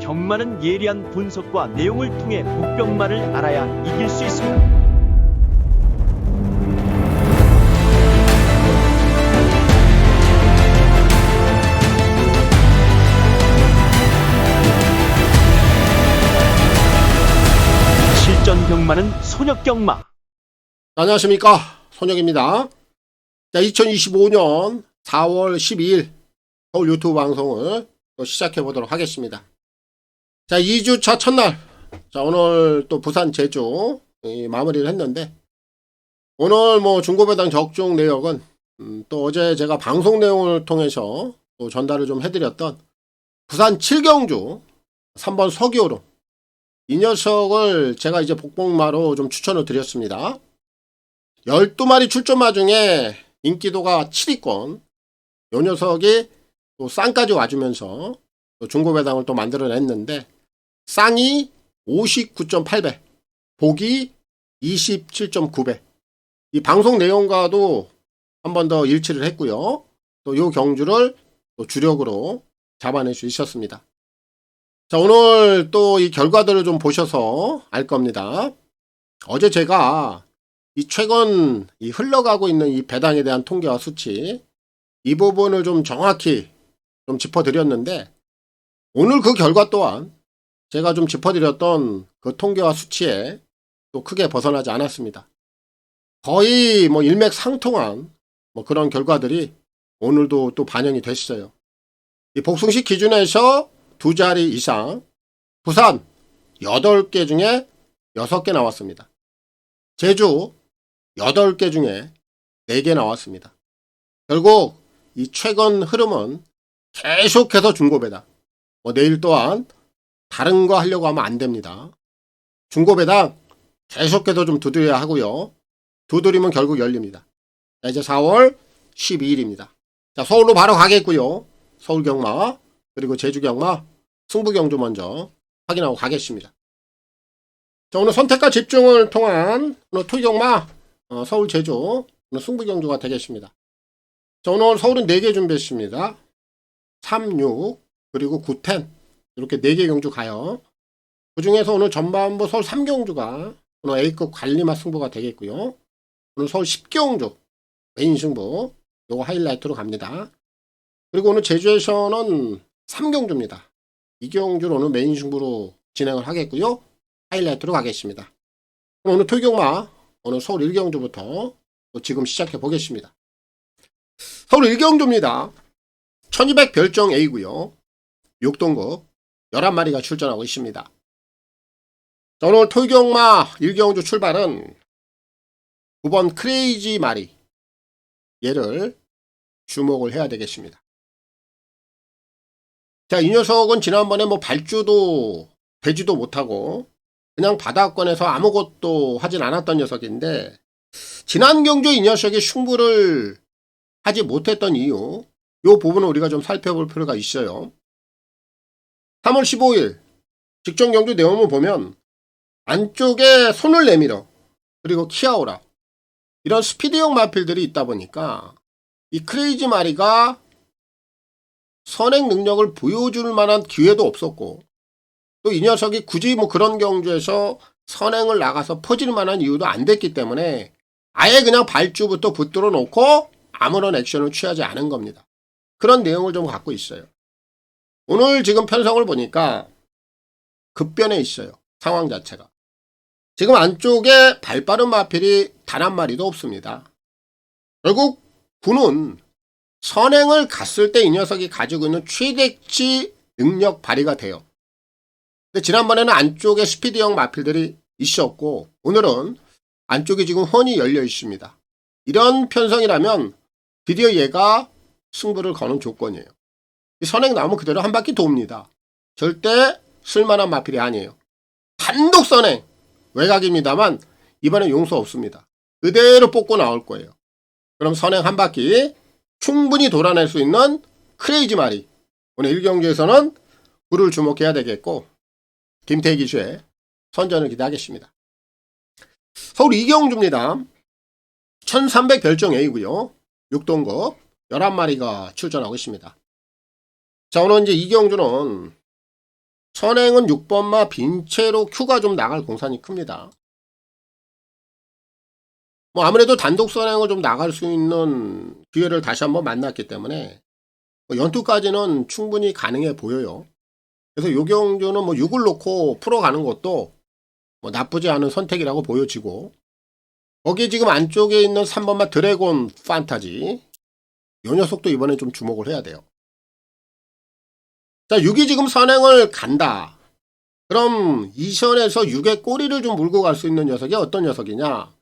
경마는 예리한 분석과 내용을 통해 복병마를 알아야 이길 수 있습니다. 실전 경마는 손역 경마. 안녕하십니까, 손혁입니다. 자, 2025년 4월 12일 서울 유튜브 방송을 또 시작해 보도록 하겠습니다. 자, 2주차 첫날, 자, 오늘 또 부산 제주 마무리를 했는데, 오늘 뭐 중고배당 적중 내역은 또 어제 제가 방송 내용을 통해서 또 전달을 좀 해드렸던 부산 7경주 3번 서기호로 이 녀석을 제가 이제 복복마로 좀 추천을 드렸습니다. 12마리 출전마 중에 인기도가 7위권, 이 녀석이 또 쌍까지 와주면서 또 중고배당을 또 만들어냈는데, 쌍이 59.8배, 복이 27.9배. 이 방송 내용과도 한 번 더 일치를 했고요. 또 이 경주를 또 주력으로 잡아낼 수 있었습니다. 자, 오늘 또 이 결과들을 좀 보셔서 알 겁니다. 어제 제가 이 최근 이 흘러가고 있는 이 배당에 대한 통계와 수치, 이 부분을 좀 정확히 좀 짚어드렸는데, 오늘 그 결과 또한 제가 좀 짚어드렸던 그 통계와 수치에 또 크게 벗어나지 않았습니다. 거의 뭐 일맥상통한 뭐 그런 결과들이 오늘도 또 반영이 됐어요. 이 복숭식 기준에서 두 자리 이상, 부산 8개 중에 6개 나왔습니다. 제주 8개 중에 4개 나왔습니다. 결국 이 최근 흐름은 계속해서 중고배당, 뭐 내일 또한 다른 거 하려고 하면 안 됩니다. 중고배당 계속해서 좀 두드려야 하고요. 두드리면 결국 열립니다. 자, 이제 4월 12일입니다. 자, 서울로 바로 가겠고요. 서울 경마, 그리고 제주 경마, 승부 경주 먼저 확인하고 가겠습니다. 자, 오늘 선택과 집중을 통한 오늘 토기경마, 서울 제주 오늘 승부 경주가 되겠습니다. 자, 오늘 서울은 4개 준비했습니다. 3, 6, 그리고 9, 10 이렇게 4개 경주 가요. 그 중에서 오늘 전반부 서울 3경주가 오늘 A급 관리맛 승부가 되겠고요. 오늘 서울 10경주 메인 승부, 요거 하이라이트로 갑니다. 그리고 오늘 제주에서는 3경주입니다. 2경주를 오늘 메인 승부로 진행을 하겠고요. 하이라이트로 가겠습니다. 오늘 토기경마, 오늘 서울 1경주부터 지금 시작해 보겠습니다. 서울 1경주입니다. 1200 별정 A고요. 6등급 11마리가 출전하고 있습니다. 자, 오늘 토기경마 1경주 출발은 9번 크레이지 마리, 얘를 주목을 해야 되겠습니다. 자, 이 녀석은 지난번에 뭐 발주도 되지도 못하고 그냥 바닥권에서 아무것도 하진 않았던 녀석인데, 지난 경주 이 녀석이 승부를 하지 못했던 이유, 이 부분을 우리가 좀 살펴볼 필요가 있어요. 3월 15일 직전 경주 내용을 보면 안쪽에 손을 내밀어, 그리고 키아오라, 이런 스피드형 마필들이 있다 보니까 이 크레이지 마리가 선행 능력을 보여줄 만한 기회도 없었고, 또 이 녀석이 굳이 뭐 그런 경주에서 선행을 나가서 퍼질 만한 이유도 안 됐기 때문에 아예 그냥 발주부터 붙들어 놓고 아무런 액션을 취하지 않은 겁니다. 그런 내용을 좀 갖고 있어요. 오늘 지금 편성을 보니까 급변해 있어요. 상황 자체가. 지금 안쪽에 발빠른 마필이 단 한 마리도 없습니다. 결국 군은 선행을 갔을 때 이 녀석이 가지고 있는 최대치 능력 발휘가 돼요. 근데 지난번에는 안쪽에 스피드형 마필들이 있었고, 오늘은 안쪽에 지금 훤히 열려 있습니다. 이런 편성이라면 드디어 얘가 승부를 거는 조건이에요. 이 선행 나오면 그대로 한 바퀴 돕니다. 절대 쓸만한 마필이 아니에요. 단독 선행, 외곽입니다만 이번엔 용서 없습니다. 그대로 뽑고 나올 거예요. 그럼 선행 한 바퀴 충분히 돌아낼 수 있는 크레이지 마리, 오늘 1경주에서는 그를 주목해야 되겠고, 김태희 기수의 선전을 기대하겠습니다. 서울 2경주입니다. 1300 별정 A고요. 6등급 11마리가 출전하고 있습니다. 자, 오늘 이제 2경주는 선행은 6번마 빈채로 Q가 좀 나갈 공산이 큽니다. 뭐 아무래도 단독 선행을 좀 나갈 수 있는 기회를 다시 한번 만났기 때문에 연투까지는 충분히 가능해 보여요. 그래서 요 경주는 뭐 6을 놓고 풀어가는 것도 뭐 나쁘지 않은 선택이라고 보여지고, 거기 지금 안쪽에 있는 3번마 드래곤 판타지, 요 녀석도 이번에 좀 주목을 해야 돼요. 자, 6이 지금 선행을 간다. 그럼 이 선에서 6의 꼬리를 좀 물고 갈 수 있는 녀석이 어떤 녀석이냐?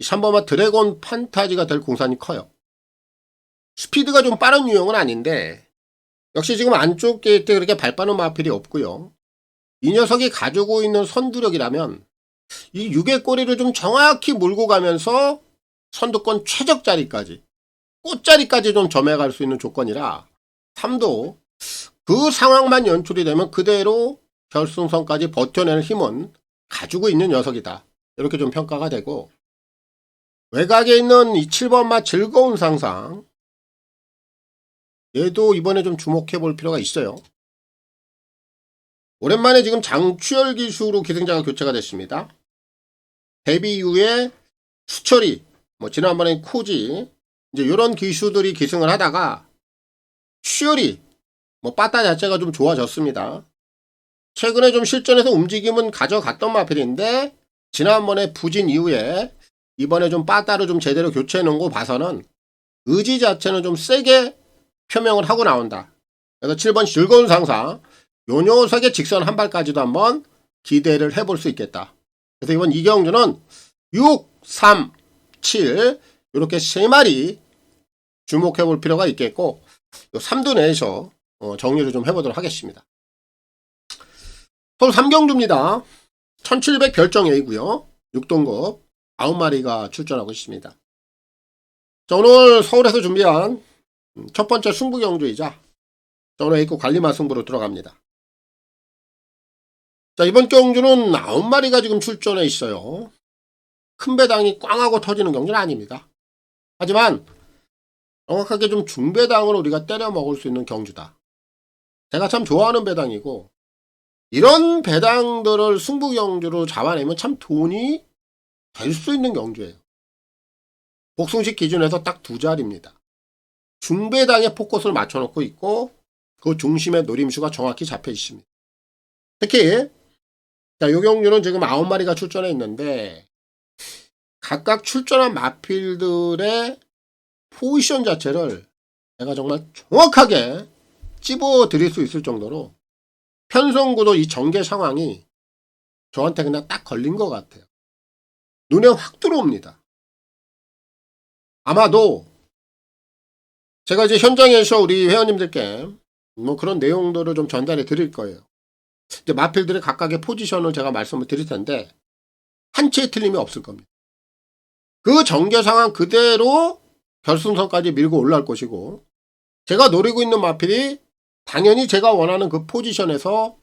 3번마 드래곤 판타지가 될 공산이 커요. 스피드가 좀 빠른 유형은 아닌데 역시 지금 안쪽 게이트에 그렇게 발빠른 마필이 없고요. 이 녀석이 가지고 있는 선두력이라면 이 6의 꼬리를 좀 정확히 물고 가면서 선두권 최적 자리까지, 꽃자리까지 좀 점해갈 수 있는 조건이라 3도 그 상황만 연출이 되면 그대로 결승선까지 버텨내는 힘은 가지고 있는 녀석이다. 이렇게 좀 평가가 되고, 외곽에 있는 이 7번마 즐거운 상상, 얘도 이번에 좀 주목해 볼 필요가 있어요. 오랜만에 지금 장추열 기수로 기승자가 교체가 됐습니다. 데뷔 이후에 수철이, 뭐 지난번에 코지, 이제 이런 기수들이 기승을 하다가 추열이, 뭐 빠따 자체가 좀 좋아졌습니다. 최근에 좀 실전에서 움직임은 가져갔던 마필인데 지난번에 부진 이후에 이번에 좀 빠따를 좀 제대로 교체해 놓은 거 봐서는 의지 자체는 좀 세게 표명을 하고 나온다. 그래서 7번 즐거운 상상, 요 녀석의 직선 한 발까지도 한번 기대를 해볼 수 있겠다. 그래서 이번 이경주는 6, 3, 7 이렇게 3마리 주목해 볼 필요가 있겠고, 요 3두 내에서 정리를 좀 해보도록 하겠습니다. 서울 3경주입니다. 1700 별정 A고요. 6등급 9마리가 출전하고 있습니다. 자, 오늘 서울에서 준비한 첫 번째 승부 경주이자 오늘 A급 관리마 승부로 들어갑니다. 자, 이번 경주는 9마리가 지금 출전해 있어요. 큰 배당이 꽝하고 터지는 경주는 아닙니다. 하지만 정확하게 좀 중배당으로 우리가 때려 먹을 수 있는 경주다. 제가 참 좋아하는 배당이고, 이런 배당들을 승부 경주로 잡아내면 참 돈이 될 수 있는 경주예요. 복승식 기준에서 딱 두 자리입니다. 중배당에 포커스를 맞춰놓고 있고 그 중심에 노림수가 정확히 잡혀 있습니다. 특히 자, 이 경주는 지금 9마리가 출전해 있는데 각각 출전한 마필들의 포지션 자체를 제가 정말 정확하게 찝어 드릴 수 있을 정도로 편성구도 이 전개 상황이 저한테 그냥 딱 걸린 것 같아요. 눈에 확 들어옵니다. 아마도 제가 이제 현장에서 우리 회원님들께 뭐 그런 내용들을 좀 전달해 드릴 거예요. 이제 마필들의 각각의 포지션을 제가 말씀을 드릴 텐데 한 채의 틀림이 없을 겁니다. 그 전개 상황 그대로 결승선까지 밀고 올라올 것이고, 제가 노리고 있는 마필이 당연히 제가 원하는 그 포지션에서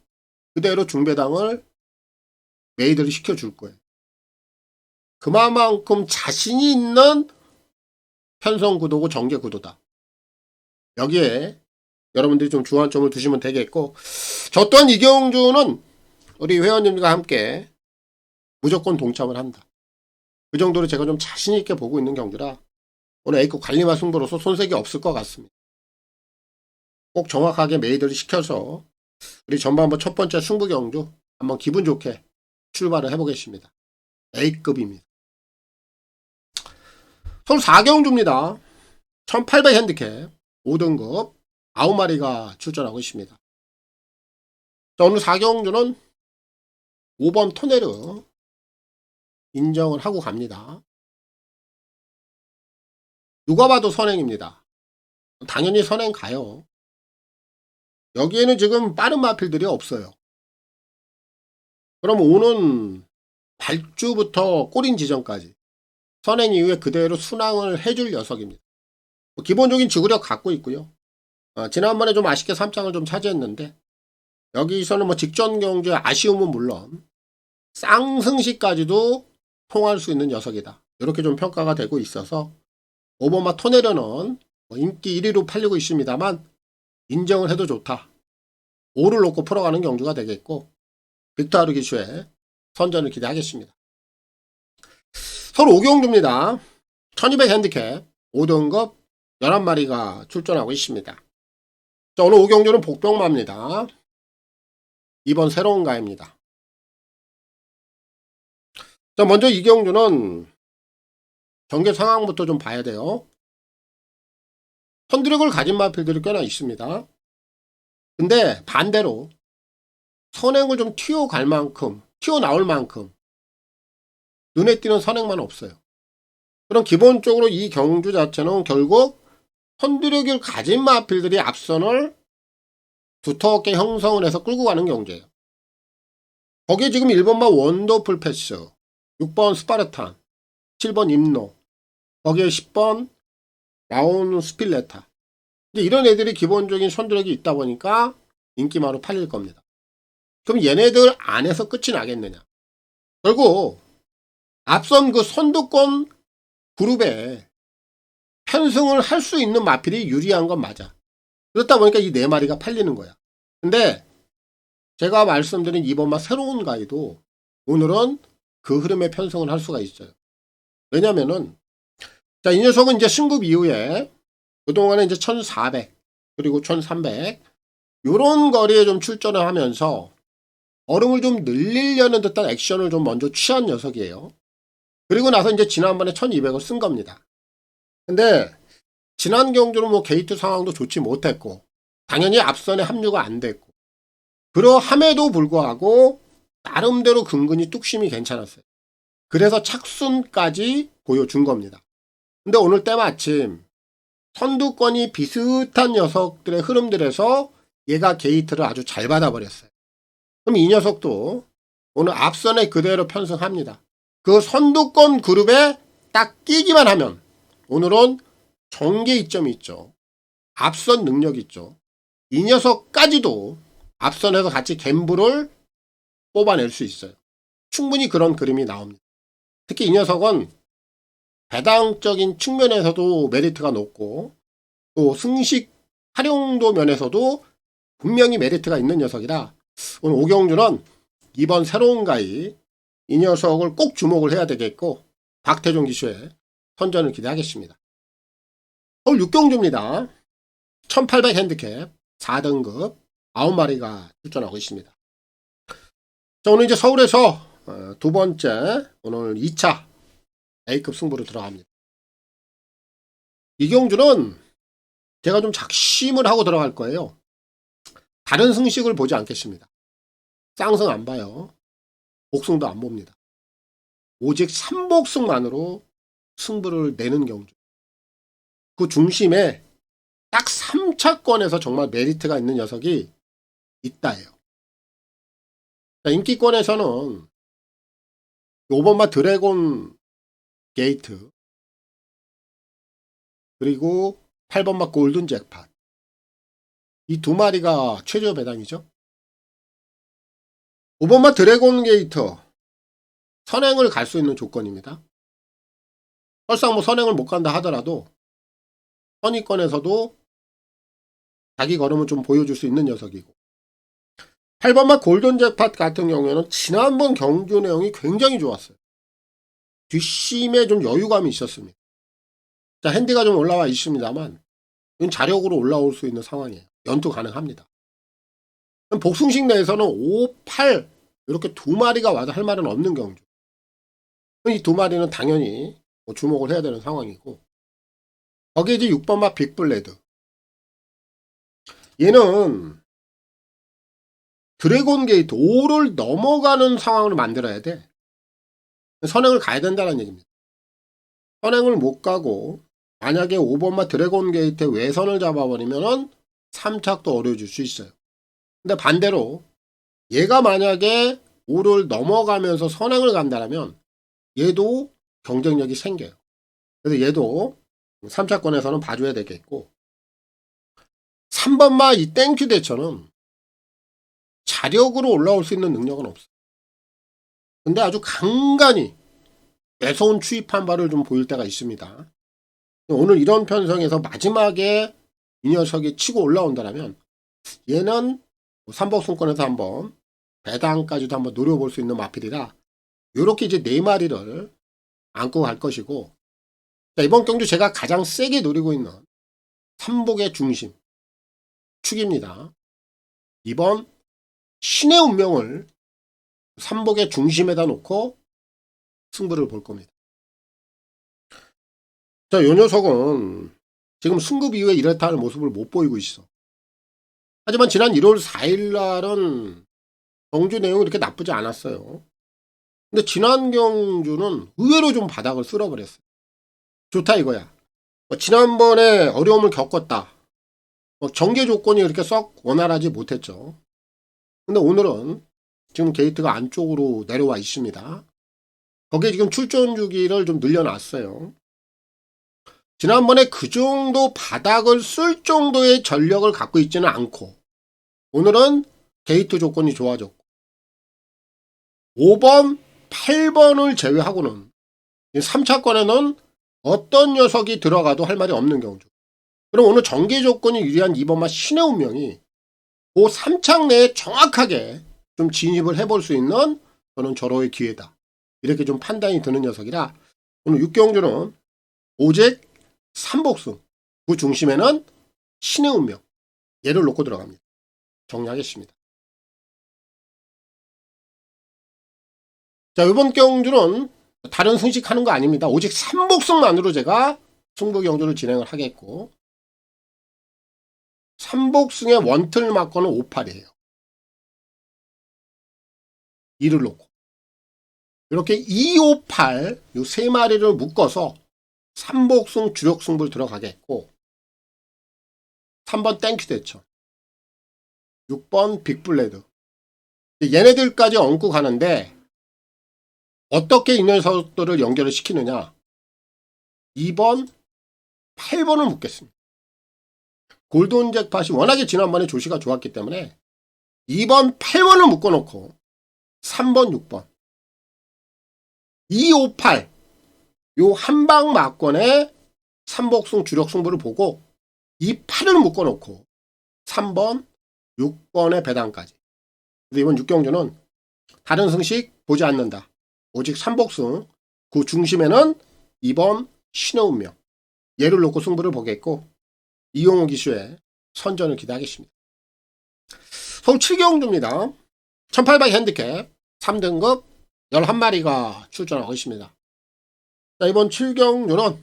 그대로 중배당을 메이드를 시켜줄 거예요. 그만큼 자신이 있는 편성구도고 전개구도다. 여기에 여러분들이 좀 주안점을 두시면 되겠고, 저 또한 이경주는 우리 회원님들과 함께 무조건 동참을 한다. 그 정도로 제가 좀 자신있게 보고 있는 경주라 오늘 A급 관리마 승부로서 손색이 없을 것 같습니다. 꼭 정확하게 메이드를 시켜서 우리 전반부 첫 번째 승부 경주 한번 기분 좋게 출발을 해보겠습니다. A급입니다. 서울 4경주입니다. 1800 핸디캡 5등급 9마리가 출전하고 있습니다. 자, 오늘 4경주는 5번 토네르 인정을 하고 갑니다. 누가 봐도 선행입니다. 당연히 선행 가요. 여기에는 지금 빠른 마필들이 없어요. 그럼 오는 발주부터 꼬린 지점까지 선행 이후에 그대로 순항을 해줄 녀석입니다. 기본적인 지구력 갖고 있고요. 지난번에 좀 아쉽게 3장을 좀 차지했는데 여기서는 뭐 직전 경주의 아쉬움은 물론 쌍승시까지도 통할 수 있는 녀석이다. 이렇게 좀 평가가 되고 있어서 오버마 토네르는 인기 1위로 팔리고 있습니다만 인정을 해도 좋다. 5를 놓고 풀어가는 경주가 되겠고 빅토르 기수의 선전을 기대하겠습니다. 서울 5경주입니다. 1200 핸디캡 5등급 11마리가 출전하고 있습니다. 자, 오늘 5경주는 복병마입니다. 이번 새로운 가입니다. 자, 먼저 이 경주는 경계 상황부터 좀 봐야 돼요. 선두력을 가진 마필들이 꽤나 있습니다. 근데 반대로 선행을 좀 튀어갈 만큼, 튀어나올 만큼 눈에 띄는 선행만 없어요. 그럼 기본적으로 이 경주 자체는 결국 선두력을 가진 마필들이 앞선을 두텁게 형성을 해서 끌고 가는 경주예요. 거기에 지금 1번마 원더풀 패스, 6번 스파르탄, 7번 임노, 거기에 10번 라온 스필레타. 이제 이런 애들이 기본적인 선두력이 있다 보니까 인기마로 팔릴 겁니다. 그럼 얘네들 안에서 끝이 나겠느냐? 결국 앞선 그 선두권 그룹에 편승을 할 수 있는 마필이 유리한 건 맞아. 그렇다 보니까 이 4마리가 팔리는 거야. 근데 제가 말씀드린 2번마 새로운 가이도 오늘은 그 흐름에 편승을 할 수가 있어요. 왜냐면은 자, 이 녀석은 이제 승급 이후에 그동안에 이제 1400 그리고 1300 요런 거리에 좀 출전을 하면서 얼음을 좀 늘리려는 듯한 액션을 좀 먼저 취한 녀석이에요. 그리고 나서 이제 지난번에 1200을 쓴 겁니다. 근데 지난 경주는 뭐 게이트 상황도 좋지 못했고 당연히 앞선에 합류가 안 됐고 그러함에도 불구하고 나름대로 근근히 뚝심이 괜찮았어요. 그래서 착순까지 보여준 겁니다. 근데 오늘 때마침 선두권이 비슷한 녀석들의 흐름들에서 얘가 게이트를 아주 잘 받아버렸어요. 그럼 이 녀석도 오늘 앞선에 그대로 편승합니다. 그 선두권 그룹에 딱 끼기만 하면 오늘은 전개 이점이 있죠. 앞선 능력이 있죠. 이 녀석까지도 앞선에서 같이 갬블을 뽑아낼 수 있어요. 충분히 그런 그림이 나옵니다. 특히 이 녀석은 배당적인 측면에서도 메리트가 높고 또 승식 활용도 면에서도 분명히 메리트가 있는 녀석이라 오늘 오경주는 이번 새로운 가이 이 녀석을 꼭 주목을 해야 되겠고 박태종 기수의 선전을 기대하겠습니다. 서울 6경주입니다. 1800 핸디캡 4등급 9마리가 출전하고 있습니다. 자, 오늘 이제 서울에서 두 번째 오늘 2차 A급 승부로 들어갑니다. 이 경주는 제가 좀 작심을 하고 들어갈 거예요. 다른 승식을 보지 않겠습니다. 쌍승 안 봐요. 복승도 안 봅니다. 오직 3복승만으로 승부를 내는 경주. 그 중심에 딱 3차권에서 정말 메리트가 있는 녀석이 있다예요. 인기권에서는 5번마 드래곤 게이트 그리고 8번마 골든 잭팟 이 두 마리가 최저 배당이죠. 5번마 드래곤 게이트 선행을 갈 수 있는 조건입니다. 설상 뭐 선행을 못 간다 하더라도 선의권에서도 자기 걸음을 좀 보여줄 수 있는 녀석이고 8번마 골든 잭팟 같은 경우에는 지난번 경주 내용이 굉장히 좋았어요. 뒷심에 좀 여유감이 있었습니다. 자, 핸디가 좀 올라와 있습니다만 이건 자력으로 올라올 수 있는 상황이에요. 연투 가능합니다. 복승식 내에서는 5, 8 이렇게 두 마리가 와도 할 말은 없는 경주. 이 두 마리는 당연히 주목을 해야 되는 상황이고 거기에 이제 6번마 빅블레드 얘는 드래곤 게이트 5를 넘어가는 상황을 만들어야 돼. 선행을 가야 된다는 얘기입니다. 선행을 못 가고 만약에 5번마 드래곤 게이트 외선을 잡아버리면은 3착도 어려워질 수 있어요. 근데 반대로 얘가 만약에 5를 넘어가면서 선행을 간다면 얘도 경쟁력이 생겨요. 그래서 얘도 3차권에서는 봐줘야 되겠고 3번마 이 땡큐 대처는 자력으로 올라올 수 있는 능력은 없어요. 근데 아주 간간히 매서운 추입한 바를 좀 보일 때가 있습니다. 오늘 이런 편성에서 마지막에 이 녀석이 치고 올라온다면 얘는 삼복승권에서 한번 배당까지도 한번 노려볼 수 있는 마필이라 요렇게 이제 4마리를 안고 갈 것이고, 자, 이번 경주 제가 가장 세게 노리고 있는 삼복의 중심 축입니다. 이번 신의 운명을 삼복의 중심에다 놓고 승부를 볼 겁니다. 자, 요 녀석은 지금 승급 이후에 이렇다 할 모습을 못 보이고 있어. 하지만 지난 1월 4일 날은 경주 내용이 이렇게 나쁘지 않았어요. 근데 지난 경주는 의외로 좀 바닥을 쓸어버렸어요. 좋다 이거야. 지난번에 어려움을 겪었다. 전개 조건이 그렇게 썩 원활하지 못했죠. 근데 오늘은 지금 게이트가 안쪽으로 내려와 있습니다. 거기에 지금 출전 주기를 좀 늘려놨어요. 지난번에 그 정도 바닥을 쓸 정도의 전력을 갖고 있지는 않고, 오늘은 게이트 조건이 좋아졌고 5번, 8번을 제외하고는 3차권에는 어떤 녀석이 들어가도 할 말이 없는 경주. 그럼 오늘 전개 조건이 유리한 2번마 신의 운명이 그 3창 내에 정확하게 좀 진입을 해볼 수 있는 저는 절호의 기회다. 이렇게 좀 판단이 드는 녀석이라 오늘 6경주는 오직 삼복승, 그 중심에는 신의 운명, 얘를 놓고 들어갑니다. 정리하겠습니다. 자, 이번 경주는 다른 승식하는 거 아닙니다. 오직 삼복승만으로 제가 승부 경주를 진행을 하겠고, 삼복승의 원틀 막거는 58이에요. 이를 놓고 이렇게 2, 5, 8 이 세 마리를 묶어서 삼복승 주력 승부를 들어가겠고, 3번 땡큐 대처, 6번 빅블레드, 얘네들까지 얹고 가는데 어떻게 이 녀석들을 연결을 시키느냐. 2번 8번을 묶겠습니다. 골든 잭팟이 워낙에 지난번에 조시가 좋았기 때문에 2번 8번을 묶어놓고 3번 6번 2, 5, 8 요 한방 막권에 삼복승 주력 승부를 보고 이 8을 묶어놓고 3번 6번의 배당까지. 그래서 이번 6경주는 다른 승식 보지 않는다. 오직 삼복승, 그 중심에는 2번 신의 운명, 얘를 놓고 승부를 보겠고, 이용호 기수의 선전을 기대하겠습니다. 서울 7경주입니다. 1800 핸디캡 3등급 11마리가 출전하고 있습니다. 자, 이번 7경주는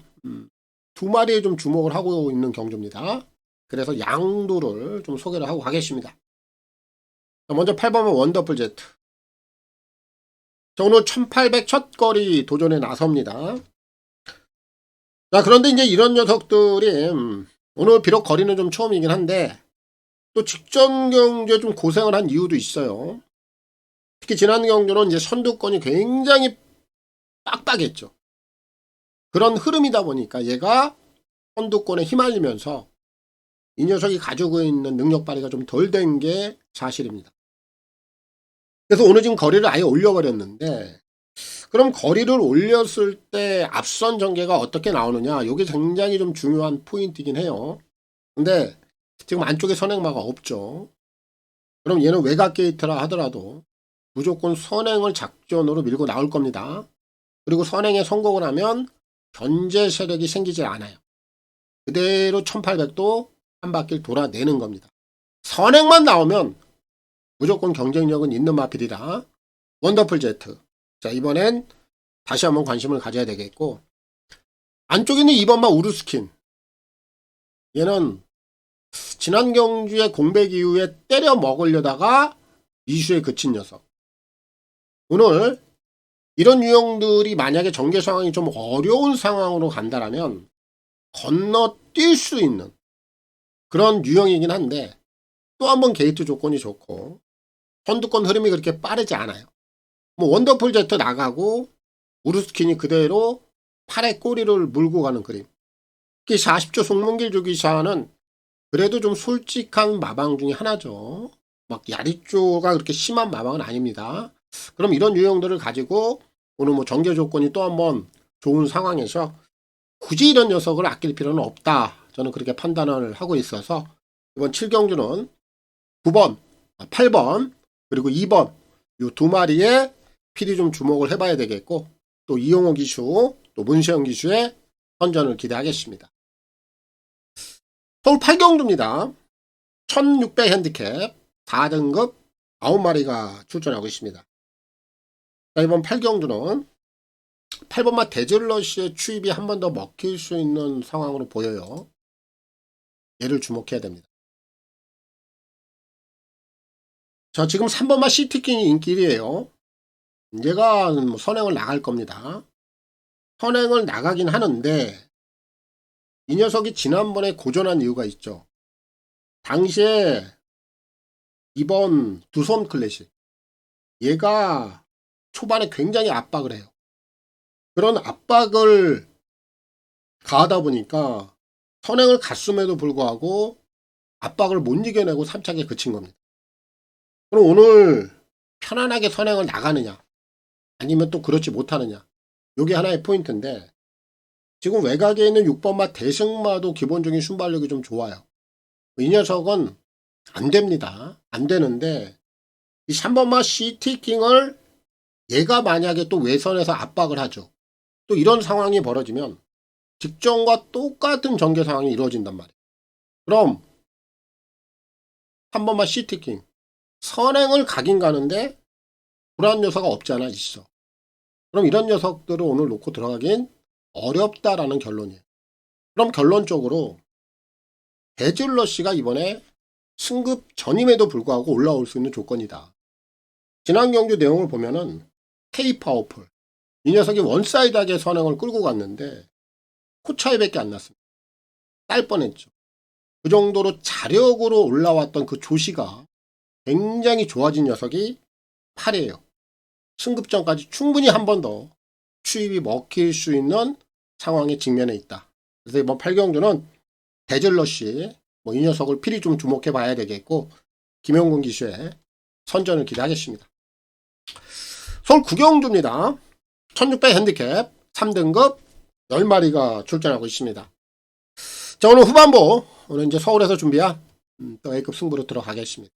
2마리에 좀 주목을 하고 있는 경주입니다. 그래서 양도를 좀 소개를 하고 가겠습니다. 자, 먼저 8번은 원더풀 제트. 자, 오늘 1800 첫 거리 도전에 나섭니다. 자, 그런데 이제 이런 녀석들이 오늘 비록 거리는 좀 처음이긴 한데 또 직전 경주에 좀 고생을 한 이유도 있어요. 특히 지난 경주는 이제 선두권이 굉장히 빡빡했죠. 그런 흐름이다 보니까 얘가 선두권에 휘말리면서 이 녀석이 가지고 있는 능력 발휘가 좀 덜 된 게 사실입니다. 그래서 오늘 지금 거리를 아예 올려버렸는데, 그럼 거리를 올렸을 때 앞선 전개가 어떻게 나오느냐, 이게 굉장히 좀 중요한 포인트이긴 해요. 근데 지금 안쪽에 선행마가 없죠. 그럼 얘는 외곽 게이트라 하더라도 무조건 선행을 작전으로 밀고 나올 겁니다. 그리고 선행에 성공을 하면 견제 세력이 생기질 않아요. 그대로 1800도 한 바퀴를 돌아내는 겁니다. 선행만 나오면 무조건 경쟁력은 있는 마필이라 원더풀 제트. 자, 이번엔 다시 한번 관심을 가져야 되겠고, 안쪽에 있는 2번마 우르스킨, 얘는 지난 경주의 공백 이후에 때려 먹으려다가 이슈에 그친 녀석. 오늘 이런 유형들이 만약에 전개 상황이 좀 어려운 상황으로 간다라면 건너뛸 수 있는 그런 유형이긴 한데, 또 한 번 게이트 조건이 좋고 선두권 흐름이 그렇게 빠르지 않아요. 뭐 원더풀 제트 나가고 우르스킨이 그대로 팔에 꼬리를 물고 가는 그림. 특히 40조 송문길 주기사는 그래도 좀 솔직한 마방 중에 하나죠. 막 야리조가 그렇게 심한 마방은 아닙니다. 그럼 이런 유형들을 가지고 오늘 뭐 전개 조건이 또 한 번 좋은 상황에서 굳이 이런 녀석을 아낄 필요는 없다. 저는 그렇게 판단을 하고 있어서 이번 7경주는 9번 8번 그리고 2번 이 두 마리에 필히 좀 주목을 해봐야 되겠고, 또 이용호 기수, 또 문세영 기수의 선전을 기대하겠습니다. 서울 8경주입니다. 1600 핸디캡 4등급 9마리가 출전하고 있습니다. 자, 이번 8경주는 8번마 데즐러시의 추입이 한 번 더 먹힐 수 있는 상황으로 보여요. 얘를 주목해야 됩니다. 자, 지금 3번마 시티킹이 인기이에요. 얘가 뭐 선행을 나갈 겁니다. 선행을 나가긴 하는데 이 녀석이 지난번에 고전한 이유가 있죠. 당시에 이번 두손 클래식 얘가 초반에 굉장히 압박을 해요. 그런 압박을 가하다 보니까 선행을 갔음에도 불구하고 압박을 못 이겨내고 3차게 그친 겁니다. 그럼 오늘 편안하게 선행을 나가느냐 아니면 또 그렇지 못하느냐, 요게 하나의 포인트인데, 지금 외곽에 있는 6번마 대승마도 기본적인 순발력이 좀 좋아요. 이 녀석은 안 됩니다. 안 되는데 이 3번마 시티킹을 얘가 만약에 또 외선에서 압박을 하죠. 또 이런 상황이 벌어지면 직전과 똑같은 전개 상황이 이루어진단 말이에요. 그럼 3번마 시티킹 선행을 가긴 가는데 불안 요소가 없잖아, 있어. 그럼 이런 녀석들을 오늘 놓고 들어가긴 어렵다라는 결론이에요. 그럼 결론적으로 데즐러시가 이번에 승급 전임에도 불구하고 올라올 수 있는 조건이다. 지난 경주 내용을 보면은 K 파워풀 이 녀석이 원사이드하게 선행을 끌고 갔는데 코 차이밖에 안 났습니다. 딸 뻔했죠. 그 정도로 자력으로 올라왔던 그 조시가 굉장히 좋아진 녀석이 8이에요. 승급전까지 충분히 한 번 더 추입이 먹힐 수 있는 상황에 직면해 있다. 그래서 이번 8경주는 데즐러시 이 녀석을 필히 좀 주목해 봐야 되겠고, 김영gun 기수의 선전을 기대하겠습니다. 서울 9경주입니다. 1600 핸디캡 3등급 10마리가 출전하고 있습니다. 자, 오늘 후반부, 오늘 이제 서울에서 준비한 또 A급 승부로 들어가겠습니다.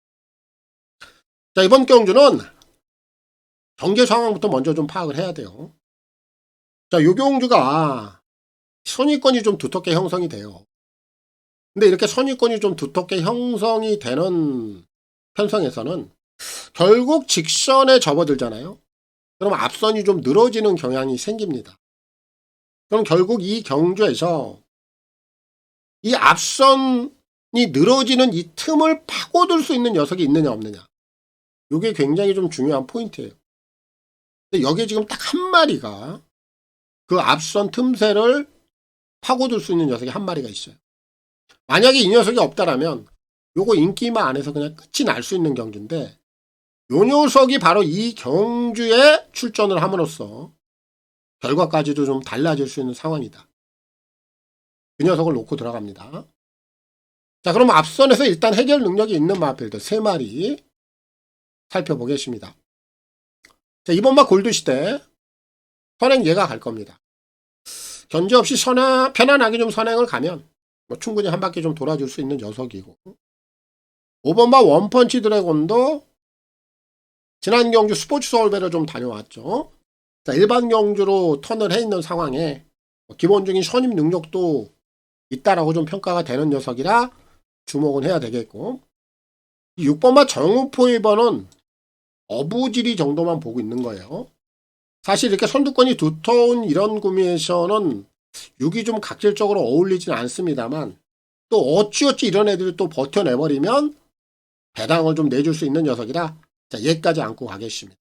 자, 이번 경주는 경계 상황부터 먼저 좀 파악을 해야 돼요. 자, 요 경주가 선위권이 좀 두텁게 형성이 돼요. 근데 이렇게 선위권이 좀 두텁게 형성이 되는 편성에서는 결국 직선에 접어들잖아요. 그럼 앞선이 좀 늘어지는 경향이 생깁니다. 그럼 결국 이 경주에서 이 앞선이 늘어지는 이 틈을 파고들 수 있는 녀석이 있느냐 없느냐, 이게 굉장히 좀 중요한 포인트예요. 근데 여기에 지금 딱 한 마리가 그 앞선 틈새를 파고들 수 있는 녀석이 한 마리가 있어요. 만약에 이 녀석이 없다라면 요거 인기만 안에서 그냥 끝이 날 수 있는 경주인데, 요 녀석이 바로 이 경주에 출전을 함으로써 결과까지도 좀 달라질 수 있는 상황이다. 그 녀석을 놓고 들어갑니다. 자, 그럼 앞선에서 일단 해결 능력이 있는 마필들 3마리 살펴보겠습니다. 자, 이번마 골드시대 선행 얘가 갈 겁니다. 견제 없이 편안하게 좀 선행을 가면 충분히 한 바퀴 좀 돌아줄 수 있는 녀석이고, 5번마 원펀치 드래곤도 지난 경주 스포츠 서울배를 좀 다녀왔죠. 자, 일반 경주로 턴을 해 있는 상황에 기본적인 선임 능력도 있다라고 좀 평가가 되는 녀석이라 주목은 해야 되겠고, 6번마 정우포 1번은 어부지리 정도만 보고 있는 거예요. 사실 이렇게 선두권이 두터운 이런 구미에서는 6이 좀 각질적으로 어울리진 않습니다만, 또 어찌어찌 이런 애들이 또 버텨내버리면 배당을 좀 내줄 수 있는 녀석이라, 자, 얘까지 안고 가겠습니다.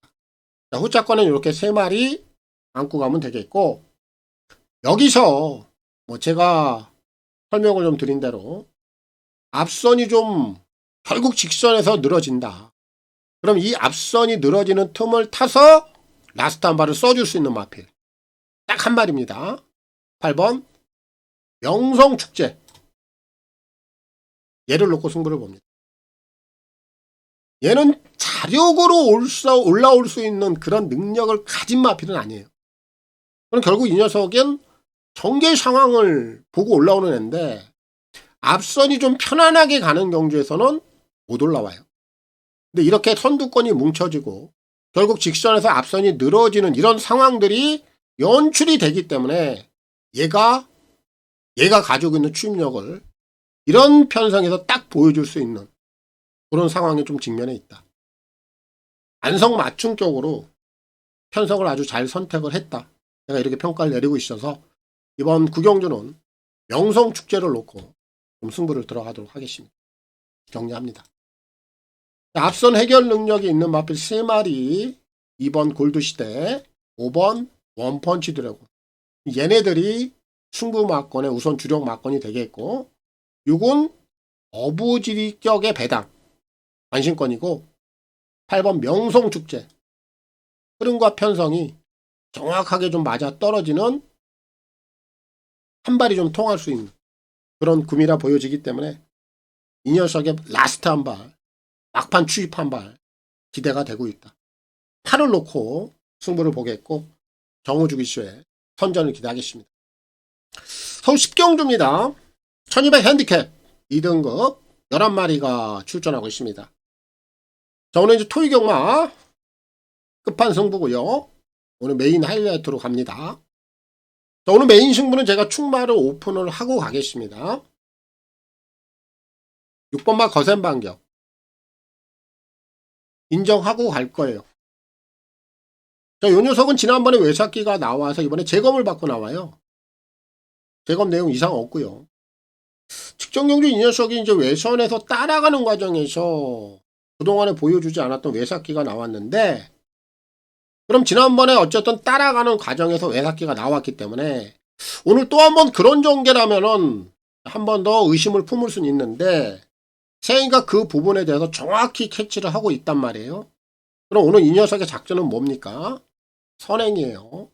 자, 후차권은 이렇게 3마리 안고 가면 되겠고, 여기서 제가 설명을 좀 드린 대로 앞선이 좀 결국 직선에서 늘어진다. 그럼 이 앞선이 늘어지는 틈을 타서 라스트 한 발을 써줄 수 있는 마필 딱 한 마리입니다. 8번 명성축제, 얘를 놓고 승부를 봅니다. 얘는 자력으로 올라올 수 있는 그런 능력을 가진 마필은 아니에요. 그럼 결국 이 녀석은 전개 상황을 보고 올라오는 애인데, 앞선이 좀 편안하게 가는 경주에서는 못 올라와요. 근데 이렇게 선두권이 뭉쳐지고 결국 직선에서 앞선이 늘어지는 이런 상황들이 연출이 되기 때문에 얘가 가지고 있는 추임력을 이런 편성에서 딱 보여줄 수 있는 그런 상황에 좀 직면해 있다. 안성맞춤격으로 편성을 아주 잘 선택을 했다. 제가 이렇게 평가를 내리고 있어서 이번 구경주는 명성축제를 놓고 좀 승부를 들어가도록 하겠습니다. 정리합니다. 앞선 해결 능력이 있는 마필 3마리 2번 골드시대 5번 원펀치 드래곤 얘네들이 승부 막건의 우선 주력 막건이 되겠고 6은 어부지리격의 배당 관심권이고 8번 명성축제 흐름과 편성이 정확하게 좀 맞아 떨어지는 한 발이 좀 통할 수 있는 그런 구미라 보여지기 때문에 이 녀석의 라스트 한 발, 막판 추입 한 발 기대가 되고 있다. 팔을 놓고 승부를 보겠고 정우주기쇼에 선전을 기대하겠습니다. 서울 10경주입니다. 1200 핸디캡 2등급 11마리가 출전하고 있습니다. 자, 오늘 이제 토이경마 끝판 승부고요. 오늘 메인 하이라이트로 갑니다. 자, 오늘 메인 승부는 제가 충마를 오픈을 하고 가겠습니다. 6번마 거센반격 인정하고 갈 거예요. 자, 요 녀석은 지난번에 외삭기가 나와서 이번에 재검을 받고 나와요. 재검 내용 이상 없고요. 측정경주 이 녀석이 이제 외선에서 따라가는 과정에서 그동안에 보여주지 않았던 외삭기가 나왔는데 그럼 지난번에 어쨌든 따라가는 과정에서 외삭기가 나왔기 때문에 오늘 또 한 번 그런 전개라면은 한 번 더 의심을 품을 수는 있는데 세인가 그 부분에 대해서 정확히 캐치를 하고 있단 말이에요. 그럼 오늘 이 녀석의 작전은 뭡니까? 선행이에요.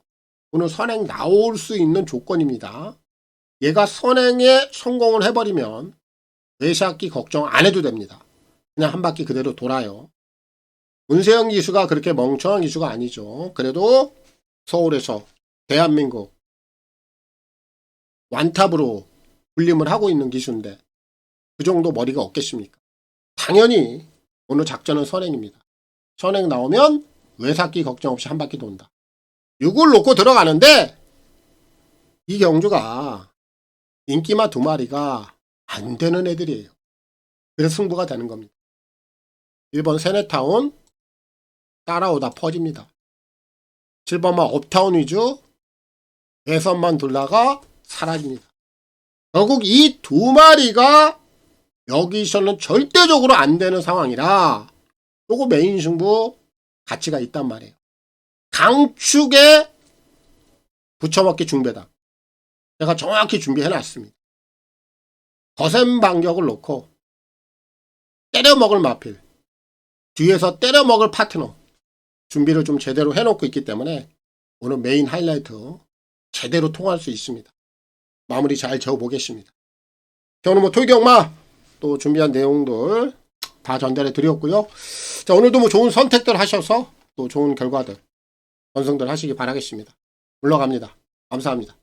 오늘 선행 나올 수 있는 조건입니다. 얘가 선행에 성공을 해버리면 외삭기 걱정 안 해도 됩니다. 그냥 한 바퀴 그대로 돌아요. 문세영 기수가 그렇게 멍청한 기수가 아니죠. 그래도 서울에서 대한민국 완탑으로 군림을 하고 있는 기수인데 그 정도 머리가 없겠습니까? 당연히 오늘 작전은 선행입니다. 선행 나오면 외삭기 걱정 없이 한 바퀴 돈다. 6을 놓고 들어가는데 이 경주가 인기마 2마리가 안 되는 애들이에요. 그래서 승부가 되는 겁니다. 1번 세네타운 따라오다 퍼집니다. 7번만 업타운 위주 외선만 돌다가 사라집니다. 결국 이 2마리가 여기서는 절대적으로 안 되는 상황이라 요거 메인 승부 가치가 있단 말이에요. 강축에 붙여먹기 중배다. 제가 정확히 준비해놨습니다. 거센 반격을 놓고 때려먹을 마필 뒤에서 때려먹을 파트너 준비를 좀 제대로 해놓고 있기 때문에 오늘 메인 하이라이트 제대로 통할 수 있습니다. 마무리 잘 지어보겠습니다. 자, 오늘 토이경마 또 준비한 내용들 다 전달해 드렸고요. 자, 오늘도 좋은 선택들 하셔서 또 좋은 결과들 완성들 하시기 바라겠습니다. 물러갑니다. 감사합니다.